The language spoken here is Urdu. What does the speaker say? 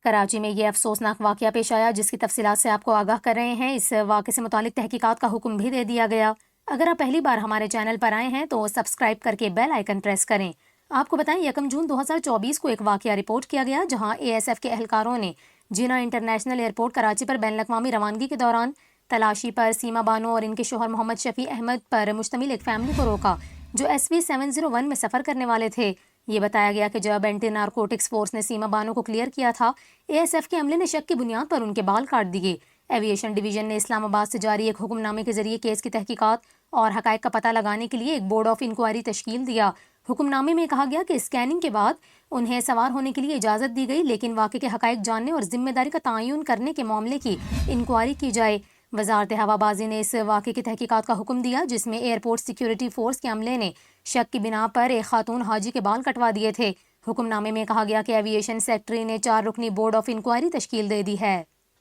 کراچی میں یہ افسوسناک واقعہ پیش آیا جس کی تفصیلات سے آپ کو آگاہ کر رہے ہیں۔ اس واقعے سے متعلق تحقیقات کا حکم بھی دے دیا گیا۔ اگر آپ پہلی بار ہمارے چینل پر آئے ہیں تو سبسکرائب کر کے بیل آئیکن پریس کریں۔ آپ کو بتائیں 1 جون 2024 کو ایک واقعہ رپورٹ کیا گیا جہاں ASF کے اہلکاروں نے جینا انٹرنیشنل ایئرپورٹ کراچی پر بین الاقوامی روانگی کے دوران تلاشی پر سیما بانو اور ان کے شوہر محمد شفیع احمد پر مشتمل ایک فیملی کو روکا جو SV 701 میں سفر کرنے والے تھے۔ یہ بتایا گیا کہ جب اینٹی نارکوٹکس فورس نے سیما بانو کو کلیئر کیا تھا، ASF کے عملے نے شک کی بنیاد پر ان کے بال کاٹ دیے۔ ایویشن ڈویژن نے اسلام آباد سے جاری ایک حکم نامے کے ذریعے کیس کی تحقیقات اور حقائق کا پتہ لگانے کے لیے ایک بورڈ آف انکوائری تشکیل دیا۔ حکم نامے میں کہا گیا کہ اسکیننگ کے بعد انہیں سوار ہونے کے لیے اجازت دی گئی، لیکن واقعے کے حقائق جاننے اور ذمہ داری کا تعین کرنے کے معاملے کی انکوائری کی جائے۔ وزارت ہوابازی نے اس واقعے کی تحقیقات کا حکم دیا جس میں ایئرپورٹ سیکیورٹی فورس کے عملے نے شک کی بنا پر ایک خاتون حاجی کے بال کٹوا دیے تھے۔ حکم نامے میں کہا گیا کہ ایویشن سیکٹری نے 4 رکنی بورڈ آف انکوائری تشکیل دے دی ہے۔